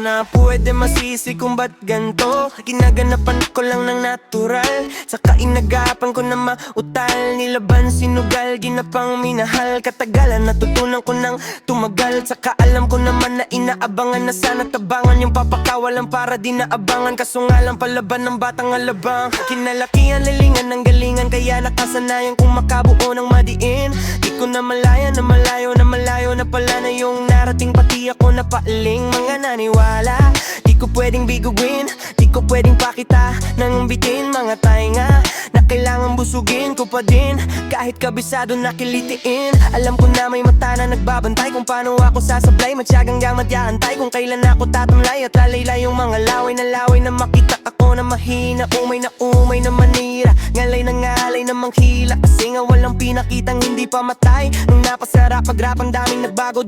na pwede masisi kung ba't ganto. Ginaganapan ko lang ng natural, saka inagapan ko na mautal. Nilaban, sinugal, ginapang minahal. Katagalan, natutunan ko ng tumagal. Saka alam ko naman na inaabangan na sana tabangan yung papakawalan para di naabangan. Kaso nga lang palaban ng batang alabang. Kinalakihan, lilingan ng galingan, kaya nakasanayan kung makabuo ng madiin. Di ko na malaya na malayo na malayo na pala na yung narating, pati ako napaaling. Mga naniwala, di ko pwedeng biguin, di ko pwedeng pakita nang bitin. Mga tainga na kailangan busugin ko pa din, kahit kabisado nakilitiin. Alam ko na may mata na nagbabantay kung paano ako sasablay. Matyagang madyantay kung kailan ako tatamlay. At lalaylay yung mga laway na makita ako na mahina. Umay na manira, ngalay na ngalay na manghila. Kasi nga walang pinakitang hindi pa matay. Nung napasarap pag-rap, ang daming nagbago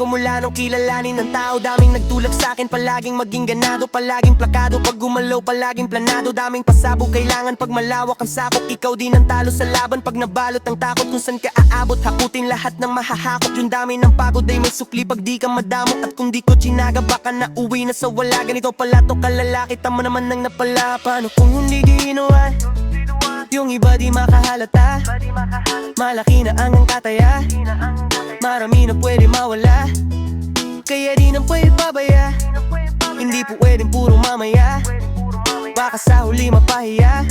mula nung kilalanin ng tao. Daming nagtulak sa'kin, palaging maging ganado, palaging plakado. Pag gumalaw, palaging planado. Daming pasabog, kailangan pag malawak ang sakop. Ikaw din ang talo sa laban pag nabalot ang takot. Kung saan ka aabot, hakutin lahat ng mahahakot. Yung dami ng pagod ay may sukli pag di ka madamo. At kung di ko chinaga, baka nauwi na sa wala. Ganito pala to kalalaki, tama naman nang napala. Paano kung hindi ginawa? Yung iba di makahalata, malaki na ang kataya, marami na pwede mawala, kaya di na pwede pabaya. Hindi po pwedeng puro mamaya, baka sa huli mapahiya.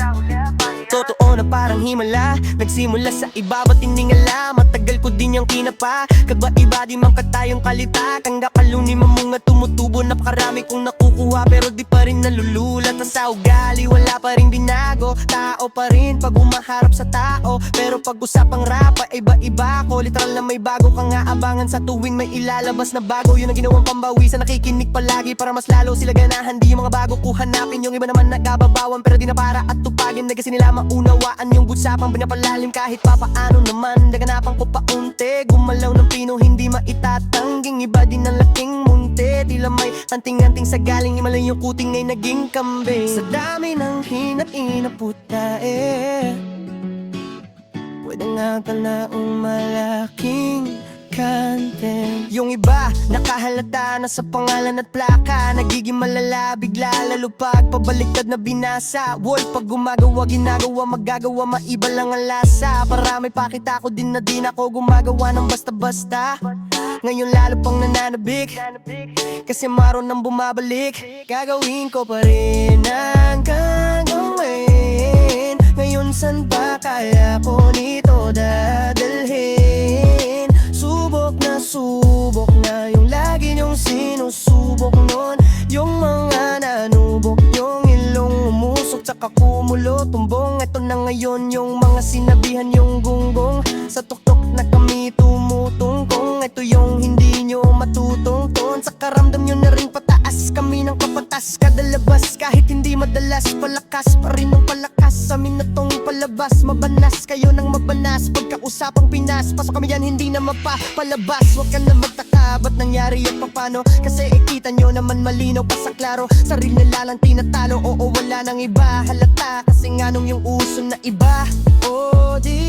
Totoo na parang himala, nagsimula sa iba ba't iningala. Matagal ko din yung kinapa, kagba-iba di man katayong kalita. Tanggap aluni mamunga tumutubo, napakarami kong nakukuha pero di pa rin nalululat. Sa ugali wala pa rin binago, tao pa rin pag umaharap sa tao. Pero pag usapang rap ay iba-iba ko, literal na may bago kang aabangan sa tuwing may ilalabas na bago. Yun ang ginawang pambawisan, nakikinig palagi para mas lalo sila ganahan. Di yung mga bago ko hanapin, yung iba naman nagkababawan pero di na para at tupagin. Na kasi nila maunawaan yung busapang pinapalalim kahit papaano naman. Naganapan ko paunti, gumalaw ng pino hindi maitatangging. Iba din ang laking munti, tila may anting-anting sa galing Himalay yung kuting ay naging kambing. Sa dami ng hinain na puta pwede nga talaong malaking content. Yung iba nakahalata na sa pangalan at plaka, nagiging malala bigla lalo pag pabaliktad na binasa. Wolf pag gumagawa, ginagawa, magagawa, maiba lang ang lasa. Para may pakita ko din na din ako gumagawa ng basta-basta. Ngayon lalo pang nananabik, kasi maroon nang bumabalik. Gagawin ko pa rin ang gagawin. Ngayon san ba kaya ko nito dadalhin? Subok na yung lagi niyong sinusubok nun. Yung mga nanubok, yung ilong umusok tsaka kumulo, tumbong. Ito na ngayon yung mga sinabihan yung gunggong. Sa tuktok na kami tumutungkong. Ito yung hindi nyo matutungton. Sa karamdam nyo na rin pataas kami ng kapatas. Kada labas kahit hindi madalas, palakas pa rin ng palakas. Amin na tong palabas, mabanas kayo ng mabanas. Pagkausapang Pinas, pasok kami yan hindi na mapapalabas. Huwag ka na magtaka, ba't nangyari at papano? Kasi ikita nyo naman malinaw pa sa klaro. Sarili nila lang tinatalo, oo wala nang iba. Halata kasi nga nung yung uso na iba. Oh di